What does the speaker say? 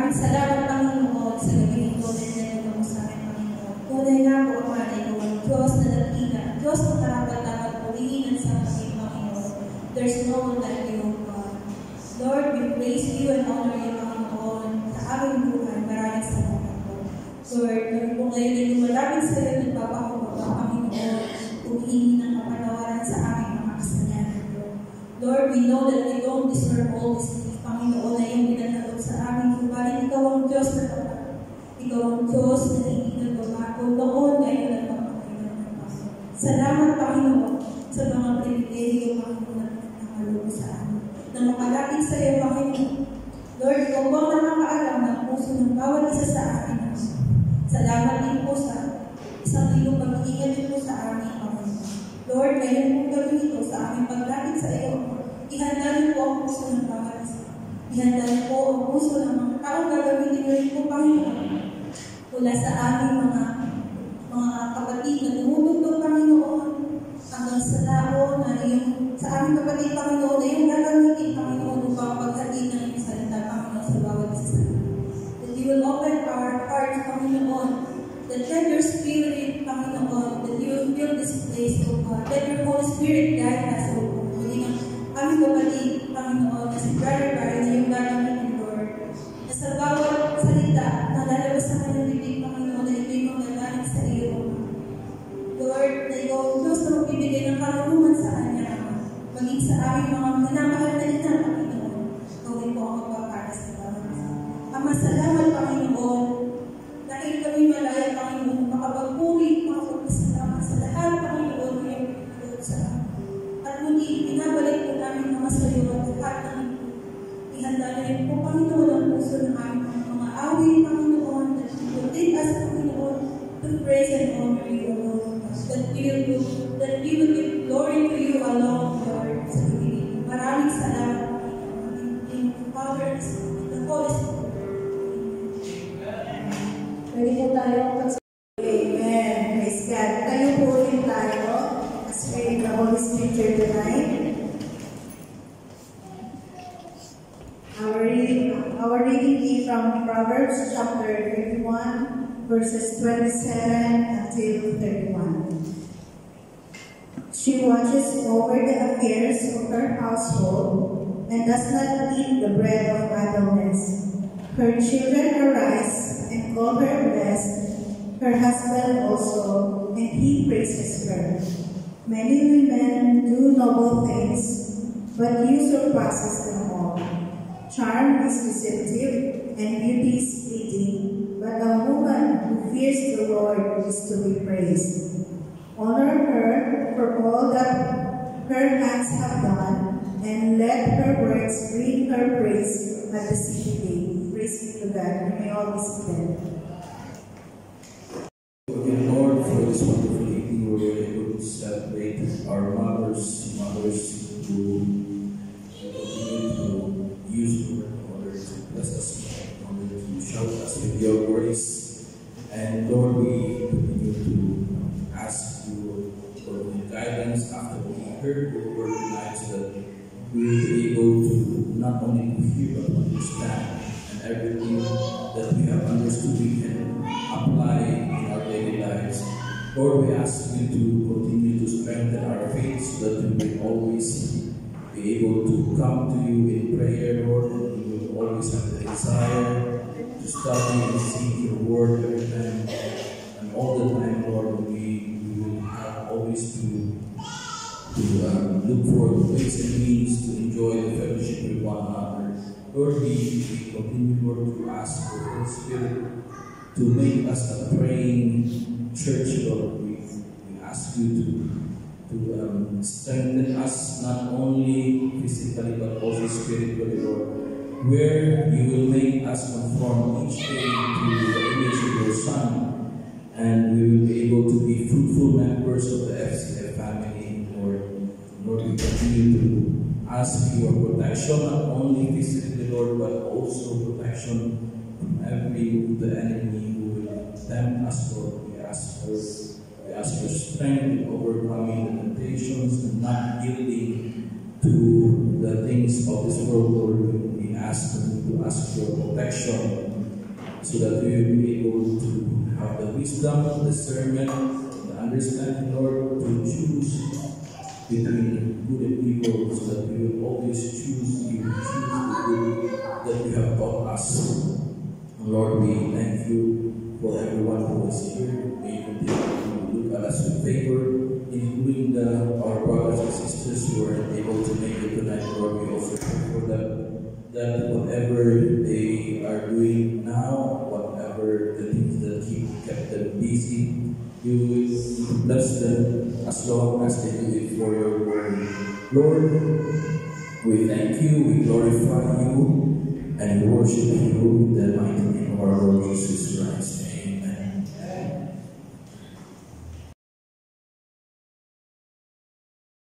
Maraming salamat, Panginoon, sa gabi ito na nilagay mo sa amin, Panginoon. Tunay nga po, Ama, na ikaw ang Diyos na dakila, Diyos na dapat purihin sa amin, Panginoon. There's no one like you, God. Lord, we praise you and honor you, Panginoon, sa aming buhay. Maraming salamat po. Lord, kami po ngayon ay lumalapit sa iyo, nagpapakababa, Panginoon, humihingi ng kapatawaran sa aming mga kasalanan, Lord. Lord, we know that we don't deserve all these things, Panginoon, na iyong pinatawag sa aming subalit. Ikaw ang Diyos na kapatid. Ikaw ang Diyos na hindi nagbabago noon, ngayon at magpapakailanman, Panginoon. Salamat, Panginoon, sa mga pribilehiyo, Panginoon, na pinakalubo sa amin. Na makalapit sa iyo, Panginoon. Lord, ikaw po ang nakakaalam ng puso ng bawat isa sa akin. Salamat din po sa isang iyong pag-iingat din po sa amin, Panginoon. Lord, ngayon po gawin ito sa aming paglapit sa iyo. Ihanda niyo po ang puso ng bawat isa. Ihanda niyo po ang puso ng mga taong gagamitin niyo rin po, Panginoon. Mula sa aming mga kapatid na tumutugtog, Panginoon, hanggang sa tao na yung sa aming kapatid, Panginoon, na yung gagamitin, Panginoon, upang paghatid ng iyong salita, Panginoon, sa bawat isa. That you will open our hearts, Panginoon, that let your Spirit, Panginoon, that you will fill this place, O God. Let your Holy Spirit guide us, O God. Hindi ng aming kapatid, Panginoon, na si Brother Barry, na yung gagamitin, Lord. Na sa bawat salita na lalabas sa kanyang bibig, Panginoon, na ito'y magagaling sa iyo, Lord, na ikaw ang Diyos na magbibigay ng karunungan sa kanya, maging sa aming mga minamahal na ina, Panginoon. Gawin po ang magpapara sa bawat isa. Ama, salamat, Panginoon, dahil kami malaya, Panginoon, makapagpuri, makapagpasalamat sa lahat, Panginoon, na iyong pinagod sa amin. At muli, pinabalik po namin naman sa iyo at lahat ng ihanda na rin po, Panginoon, ang puso ng aming mga awit, Panginoon, that you will take us, Panginoon, to praise and honor you alone. That we will give glory to you alone, Lord, sa pagiging. Maraming salamat, Panginoon, in the Father, in the Holy Spirit. Pwede po tayo Amen. Praise God. Tayo po rin tayo as we read the Holy Scripture tonight. Our reading is from Proverbs chapter 31, verses 27 until 31. She watches over the affairs of her household and does not eat the bread of idleness. Her children arise and call her blessed, her husband also, and he praises her. Many women do noble things, but you surpasses them all. Charm is deceptive and beauty is fleeting, but a woman who fears the Lord is to be praised. Honor her for all that her hands have done, and let her works bring her praise at the city gate. Praise be to God. You may always be there. Thank you, Lord, for this wonderful evening where we are able to celebrate our mothers who continue to use the word in order to bless us, in order to shout us with your grace. And Lord, we continue to ask you for guidance after we heard your word tonight, so that we will be able to not only to hear but understand, and everything that we have understood we can apply in our daily lives. Lord, we ask you to continue to strengthen our faith, so that we will always be able to come to you in prayer, Lord. We will always have the desire to study and seek your word every time, and all the time, Lord. We will have always to look for ways and means to enjoy the fellowship with one another. Lord, we continue, Lord, to ask for the Holy Spirit to make us a praying church, Lord. We ask you to strengthen us not only physically but also spiritually, Lord, where you will make us conform each day to the image of your Son, and we will be able to be fruitful members of the FCF family, Lord. Lord, we continue to ask your protection, not only physically, Lord, but also protection from the enemy who will tempt us, Lord. We ask for strength in overcoming the temptations and not yielding to the things of this world, Lord. We ask you to ask for protection so that we will be able to have the wisdom, the discernment, the understanding, Lord, to choose between good and evil, so that we will always choose you, choose the good that you have taught us. Lord, we thank you for everyone who is here. May you continue to look at us with favor, including our brothers and sisters who are able to make it tonight. Lord, we also pray for them, that whatever they are doing now, whatever the things that kept them busy, you will bless them as long as they do it for your glory. Lord, we thank you, we glorify you, and we worship you.